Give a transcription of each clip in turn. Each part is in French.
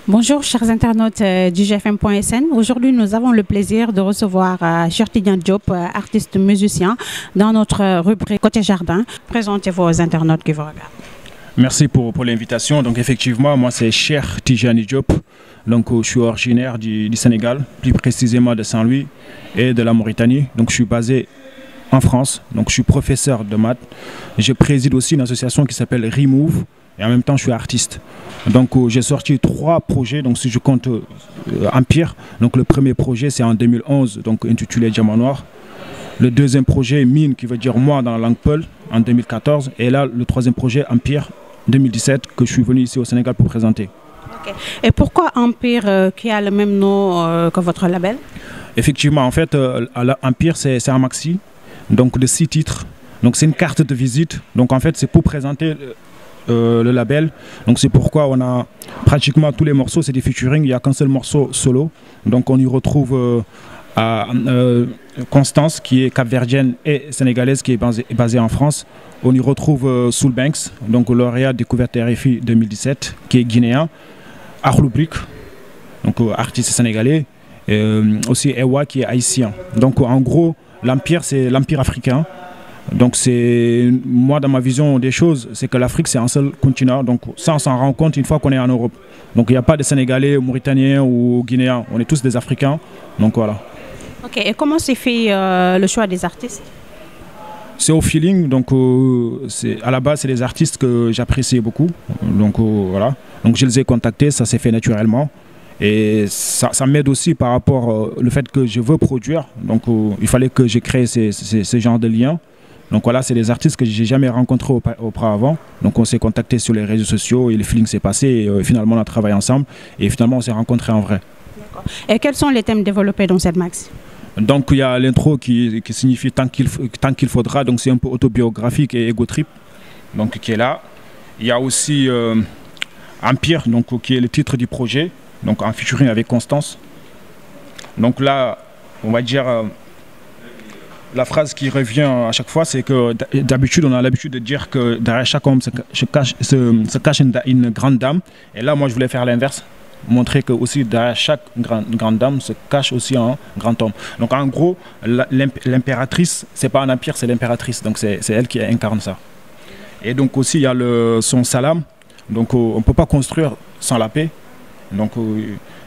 Bonjour chers internautes du GFM.sn. Aujourd'hui, nous avons le plaisir de recevoir Cheikh Tidiane Diop, artiste musicien, dans notre rubrique Côté Jardin. Présentez-vous aux internautes qui vous regardent. Merci pour l'invitation. Donc effectivement, moi c'est Cheikh Tidiane Diop. Donc je suis originaire du Sénégal, plus précisément de Saint-Louis et de la Mauritanie. Donc je suis basé en France. Donc je suis professeur de maths. Je préside aussi une association qui s'appelle Remove. Et en même temps, je suis artiste. Donc, j'ai sorti 3 projets. Donc, si je compte Empire, donc le premier projet, c'est en 2011, donc intitulé Diamant Noir. Le deuxième projet, Mine, qui veut dire moi dans la langue Peul, en 2014. Et là, le troisième projet, Empire, 2017, que je suis venu ici au Sénégal pour présenter. Okay. Et pourquoi Empire, qui a le même nom que votre label? Effectivement, en fait, Empire, c'est un maxi, donc de 6 titres. Donc, c'est une carte de visite. Donc, en fait, c'est pour présenter le label. Donc c'est pourquoi on a pratiquement tous les morceaux, c'est des featuring, il n'y a qu'un seul morceau solo. Donc on y retrouve Constance qui est capverdienne et sénégalaise qui est basée en France. On y retrouve Soul Banks, donc lauréat découverte RFI 2017 qui est guinéen. Akhlou Brick, donc artiste sénégalais. Aussi Ewa qui est haïtien. Donc en gros l'Empire c'est l'Empire africain. Donc c'est moi dans ma vision des choses, c'est que l'Afrique c'est un seul continent, donc ça on s'en rend compte une fois qu'on est en Europe. Donc il n'y a pas de Sénégalais, Mauritaniens ou Guinéens, on est tous des Africains, donc voilà. Ok, et comment s'est fait le choix des artistes? C'est au feeling, donc à la base c'est des artistes que j'apprécie beaucoup, donc voilà. Donc je les ai contactés, ça s'est fait naturellement. Et ça m'aide aussi par rapport au fait que je veux produire, donc il fallait que j'ai créé ce genre de liens. Donc voilà, c'est des artistes que j'ai jamais rencontrés auparavant. Donc on s'est contactés sur les réseaux sociaux et le feeling s'est passé. Et, finalement on a travaillé ensemble et finalement on s'est rencontrés en vrai. Et quels sont les thèmes développés dans cette maxi? Donc il y a l'intro qui signifie tant qu'il faudra. Donc c'est un peu autobiographique et ego trip. Donc qui est là. Il y a aussi Empire, donc qui est le titre du projet. Donc en featuring avec Constance. Donc là, on va dire la phrase qui revient à chaque fois, c'est que d'habitude, on a l'habitude de dire que derrière chaque homme se cache une grande dame. Et là, moi, je voulais faire l'inverse, montrer que aussi derrière chaque grande dame se cache aussi un grand homme. Donc en gros, l'impératrice, c'est pas un empire, c'est l'impératrice. Donc c'est elle qui incarne ça. Et donc aussi, il y a son salam. Donc on ne peut pas construire sans la paix. Donc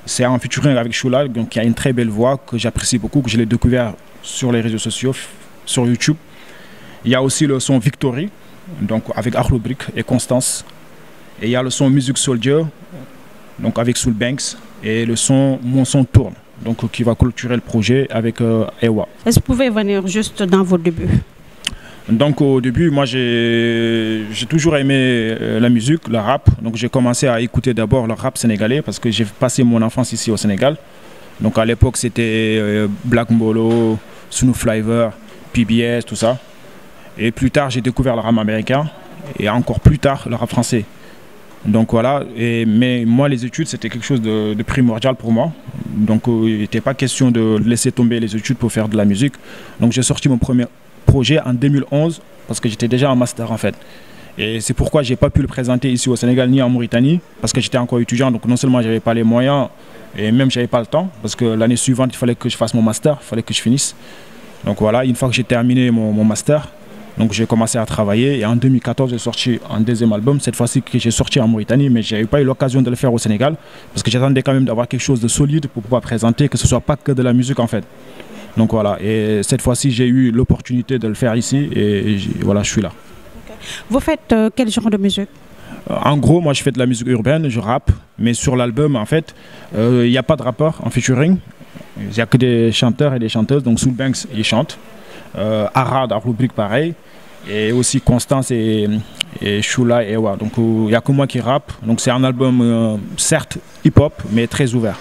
c'est un featuring avec Choula, qui a une très belle voix que j'apprécie beaucoup, que je l'ai découvert sur les réseaux sociaux, sur YouTube. Il y a aussi le son Victory, donc avec Akhlou Brick et Constance. Et il y a le son Music Soldier, donc avec Soul Banks, et le son Mon son tourne, donc qui va clôturer le projet avec Ewa. Est-ce que vous pouvez venir juste dans vos débuts? Donc au début, moi j'ai toujours aimé la musique, le rap. Donc j'ai commencé à écouter d'abord le rap sénégalais parce que j'ai passé mon enfance ici au Sénégal. Donc à l'époque c'était Black Mbolo, Snoop Flavor, PBS, tout ça. Et plus tard j'ai découvert le rap américain et encore plus tard le rap français. Donc voilà, mais moi les études c'était quelque chose de primordial pour moi. Donc il n'était pas question de laisser tomber les études pour faire de la musique. Donc j'ai sorti mon premier projet en 2011 parce que j'étais déjà en master en fait. Et c'est pourquoi je n'ai pas pu le présenter ici au Sénégal ni en Mauritanie parce que j'étais encore étudiant. Donc non seulement je n'avais pas les moyens et même je n'avais pas le temps parce que l'année suivante il fallait que je fasse mon master, il fallait que je finisse. Donc voilà, une fois que j'ai terminé mon master, donc j'ai commencé à travailler et en 2014 j'ai sorti un deuxième album, cette fois-ci que j'ai sorti en Mauritanie, mais je n'avais pas eu l'occasion de le faire au Sénégal parce que j'attendais quand même d'avoir quelque chose de solide pour pouvoir présenter, que ce ne soit pas que de la musique en fait. Donc voilà, et cette fois-ci j'ai eu l'opportunité de le faire ici et voilà, je suis là. Okay. Vous faites quel genre de musique? En gros, moi je fais de la musique urbaine, je rappe, mais sur l'album en fait, il n'y a pas de rappeur en featuring, il n'y a que des chanteurs et des chanteuses, donc Soul Banks il chante, Arad, Akhlou Brick pareil, et aussi Constance et Choula et Ewa, donc il n'y a que moi qui rappe, donc c'est un album certes hip-hop mais très ouvert.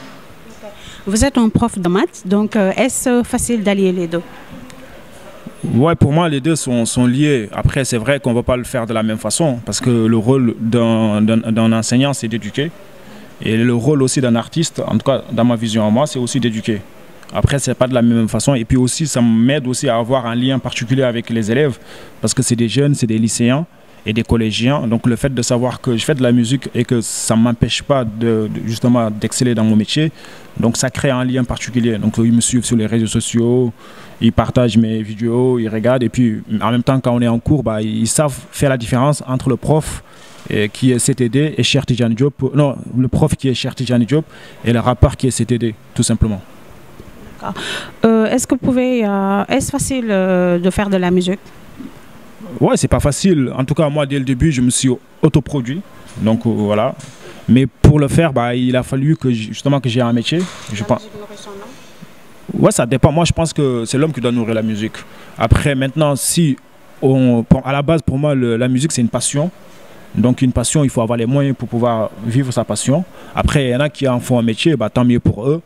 Vous êtes un prof de maths, donc est-ce facile d'allier les deux? Ouais, pour moi, les deux sont liés. Après, c'est vrai qu'on ne va pas le faire de la même façon parce que le rôle d'un enseignant, c'est d'éduquer. Et le rôle aussi d'un artiste, en tout cas dans ma vision à moi, c'est aussi d'éduquer. Après, ce n'est pas de la même façon. Et puis aussi, ça m'aide aussi à avoir un lien particulier avec les élèves parce que c'est des jeunes, c'est des lycéens. et des collégiens. Donc le fait de savoir que je fais de la musique et que ça ne m'empêche pas justement d'exceller dans mon métier, donc ça crée un lien particulier. Donc ils me suivent sur les réseaux sociaux, ils partagent mes vidéos, ils regardent et puis en même temps quand on est en cours, bah, ils savent faire la différence entre le prof qui est CTD et Cheikh Tidiane Diop, non, le prof qui est Cheikh Tidiane Diop et le rappeur qui est CTD, tout simplement. Est-ce que vous pouvez, est-ce facile de faire de la musique? Ouais, c'est pas facile. En tout cas, moi, dès le début, je me suis autoproduit. Donc voilà. Mais pour le faire, bah, il a fallu que justement que j'ai un métier. Je pense. Ouais, ça dépend. Moi, je pense que c'est l'homme qui doit nourrir la musique. Après, maintenant, si à la base, pour moi, la musique, c'est une passion. Donc une passion, il faut avoir les moyens pour pouvoir vivre sa passion. Après, il y en a qui en font un métier, bah, tant mieux pour eux.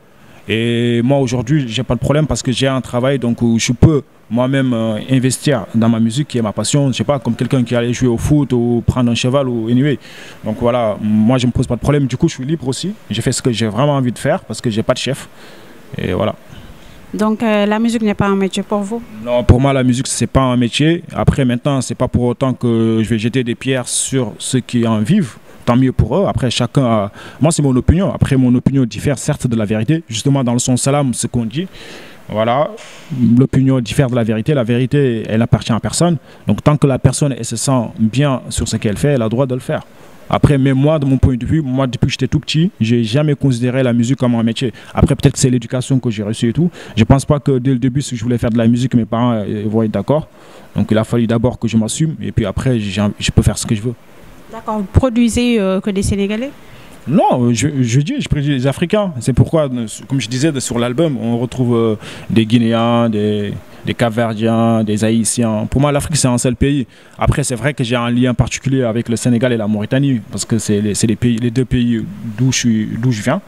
Et moi aujourd'hui, j'ai pas de problème parce que j'ai un travail donc où je peux moi-même investir dans ma musique qui est ma passion. Je sais pas, comme quelqu'un qui allait jouer au foot ou prendre un cheval ou anyway. Donc voilà, moi je me pose pas de problème. Du coup, je suis libre aussi. J'ai fait ce que j'ai vraiment envie de faire parce que j'ai pas de chef. Et voilà. Donc la musique n'est pas un métier pour vous? Non, pour moi la musique c'est pas un métier. Après maintenant, c'est pas pour autant que je vais jeter des pierres sur ceux qui en vivent. Tant mieux pour eux. Après, chacun a... Moi, c'est mon opinion. Après, mon opinion diffère certes de la vérité. Justement, dans le son salam, ce qu'on dit, voilà, l'opinion diffère de la vérité. La vérité, elle n'appartient à personne. Donc, tant que la personne elle se sent bien sur ce qu'elle fait, elle a le droit de le faire. Après, mais moi, de mon point de vue, moi, depuis que j'étais tout petit, j'ai jamais considéré la musique comme un métier. Après, peut-être que c'est l'éducation que j'ai reçue et tout. Je pense pas que dès le début, si je voulais faire de la musique, mes parents vont être d'accord. Donc, il a fallu d'abord que je m'assume. Et puis après, je peux faire ce que je veux. D'accord. Vous produisez que des Sénégalais? Non, je produis des Africains. C'est pourquoi, comme je disais, sur l'album, on retrouve des Guinéens, des Cap-Verdiens, des Haïtiens. Pour moi, l'Afrique, c'est un seul pays. Après, c'est vrai que j'ai un lien particulier avec le Sénégal et la Mauritanie, parce que c'est les deux pays d'où je viens.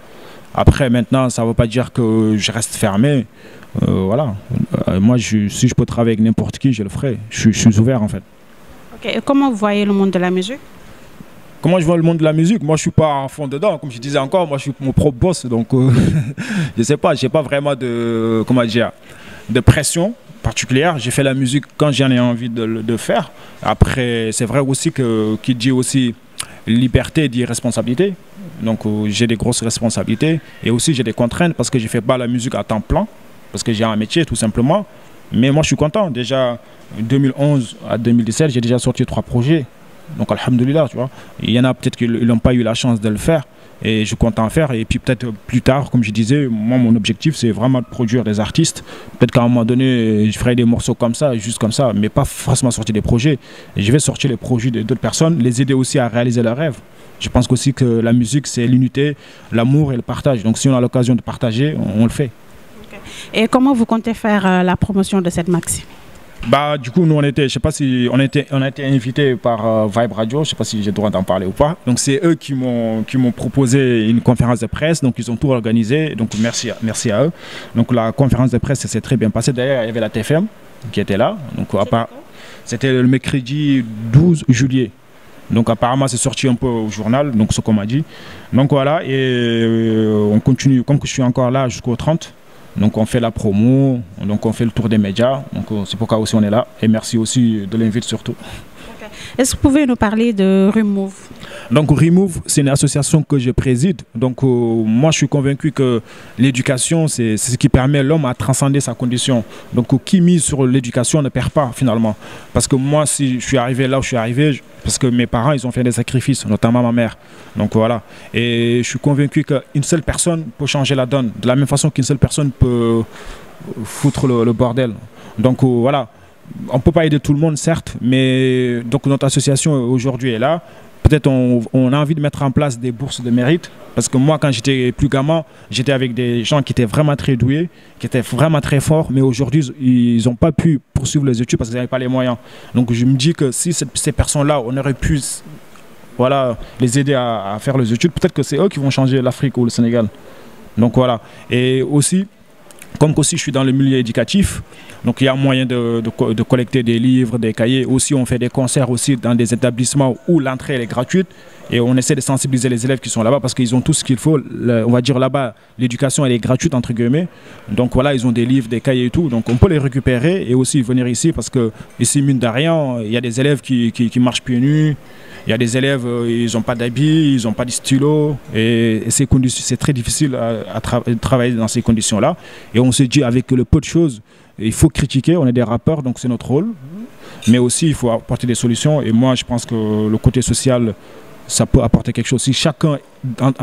Après, maintenant, ça ne veut pas dire que je reste fermé. Voilà. Moi, si je peux travailler avec n'importe qui, je le ferai. Je suis ouvert, en fait. Ok. Et comment vous voyez le monde de la musique? Comment je vois le monde de la musique? Moi, je suis pas en fond dedans. Comme je disais encore, moi, je suis mon propre boss. Donc, je sais pas, j'ai pas vraiment de, comment dire, de pression particulière. J'ai fait la musique quand j'en ai envie de faire. Après, c'est vrai aussi que qui dit aussi liberté dit responsabilité. Donc, j'ai des grosses responsabilités et aussi j'ai des contraintes parce que je fais pas la musique à temps plein parce que j'ai un métier tout simplement. Mais moi, je suis content. Déjà, 2011 à 2017, j'ai déjà sorti 3 projets. Donc, alhamdoulilah, tu vois. Il y en a peut-être qui n'ont pas eu la chance de le faire. Et je compte en faire. Et puis peut-être plus tard, comme je disais, moi, mon objectif, c'est vraiment de produire des artistes. Peut-être qu'à un moment donné, je ferai des morceaux comme ça, juste comme ça, mais pas forcément sortir des projets. Et je vais sortir les projets d'autres personnes, les aider aussi à réaliser leurs rêves. Je pense aussi que la musique, c'est l'unité, l'amour et le partage. Donc, si on a l'occasion de partager, on le fait. Okay. Et comment vous comptez faire la promotion de cette maxi? Bah, du coup, nous, je sais pas si on a été invité par Vibe Radio, je sais pas si j'ai le droit d'en parler ou pas. Donc, c'est eux qui m'ont proposé une conférence de presse, donc ils ont tout organisé, donc merci à eux. Donc, la conférence de presse s'est très bien passée. D'ailleurs, il y avait la TFM qui était là. Donc, c'était le mercredi 12 juillet. Donc, apparemment, c'est sorti un peu au journal, donc ce qu'on m'a dit. Donc, voilà, et on continue, comme que je suis encore là jusqu'au 30. Donc on fait la promo, donc on fait le tour des médias, donc c'est pourquoi aussi on est là. Et merci aussi de l'invite surtout. Okay. Est-ce que vous pouvez nous parler de Remove? Donc Remove, c'est une association que je préside. Donc moi je suis convaincu que l'éducation c'est ce qui permet l'homme à transcender sa condition. Donc qui mise sur l'éducation ne perd pas finalement. Parce que moi si je suis arrivé là où je suis arrivé, parce que mes parents ils ont fait des sacrifices, notamment ma mère. Donc voilà. Et je suis convaincu qu'une seule personne peut changer la donne. De la même façon qu'une seule personne peut foutre le bordel. Donc voilà. On ne peut pas aider tout le monde, certes, mais donc notre association aujourd'hui est là. Peut-être on a envie de mettre en place des bourses de mérite. Parce que moi, quand j'étais plus gamin, j'étais avec des gens qui étaient vraiment très doués, qui étaient vraiment très forts, mais aujourd'hui, ils n'ont pas pu poursuivre les études parce qu'ils n'avaient pas les moyens. Donc je me dis que si ces personnes-là, on aurait pu voilà, les aider à faire les études, peut-être que c'est eux qui vont changer l'Afrique ou le Sénégal. Donc voilà. Et aussi, Comme aussi je suis dans le milieu éducatif, donc il y a moyen de collecter des livres, des cahiers. Aussi, on fait des concerts aussi dans des établissements où l'entrée est gratuite. Et on essaie de sensibiliser les élèves qui sont là-bas parce qu'ils ont tout ce qu'il faut. On va dire là-bas, l'éducation elle est gratuite entre guillemets. Donc voilà, ils ont des livres, des cahiers et tout. Donc on peut les récupérer et aussi venir ici parce que ici, mine de rien, il y a des élèves qui marchent pieds nus. Il y a des élèves, ils n'ont pas d'habits, ils n'ont pas de stylo. Et ces conditions, c'est très difficile de travailler dans ces conditions-là. Et on se dit avec le peu de choses, il faut critiquer, on est des rappeurs, donc c'est notre rôle. Mais aussi, il faut apporter des solutions. Et moi, je pense que le côté social, ça peut apporter quelque chose. Si chacun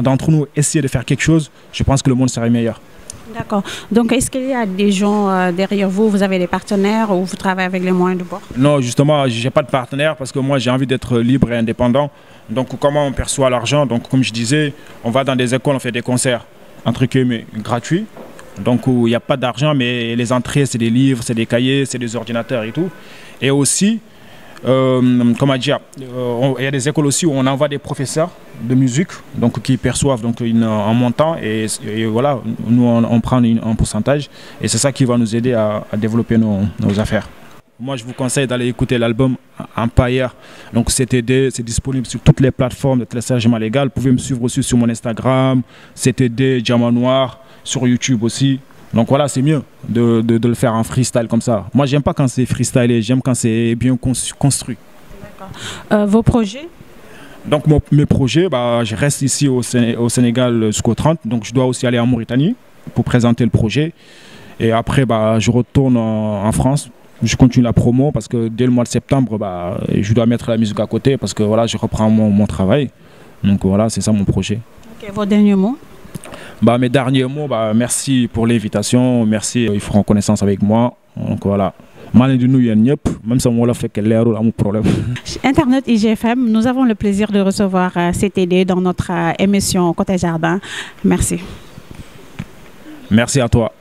d'entre nous essaie de faire quelque chose, je pense que le monde serait meilleur. D'accord. Donc, est-ce qu'il y a des gens derrière vous, vous avez des partenaires ou vous travaillez avec les moyens de bord? Non, justement, je n'ai pas de partenaire parce que moi, j'ai envie d'être libre et indépendant. Donc, comment on perçoit l'argent? Donc, comme je disais, on va dans des écoles, on fait des concerts, entre guillemets, gratuits. Donc, où il n'y a pas d'argent, mais les entrées, c'est des livres, c'est des cahiers, c'est des ordinateurs et tout. Et aussi, comment dire, il y a des écoles aussi où on envoie des professeurs de musique donc, qui perçoivent donc, un montant et voilà, nous on prend un pourcentage et c'est ça qui va nous aider à développer nos affaires. Moi je vous conseille d'aller écouter l'album Empire, donc CTD, c'est disponible sur toutes les plateformes de téléchargement légal. Vous pouvez me suivre aussi sur mon Instagram, CTD, Diamant Noir, sur YouTube aussi. Donc voilà, c'est mieux de le faire en freestyle comme ça. Moi, j'aime pas quand c'est freestylé, j'aime quand c'est bien construit. D'accord. Vos projets? Donc mes projets, je reste ici au Sénégal jusqu'au 30. Donc je dois aussi aller en Mauritanie pour présenter le projet. Et après, je retourne en France. Je continue la promo parce que dès le mois de septembre, je dois mettre la musique à côté parce que voilà, je reprends mon travail. Donc voilà, c'est ça mon projet. Okay, vos derniers mots? Mes derniers mots, merci pour l'invitation, merci, ils feront connaissance avec moi. Donc voilà. Même si on fait que l'air a un problème. Internet IGFM, nous avons le plaisir de recevoir CTD dans notre émission Côté Jardin. Merci. Merci à toi.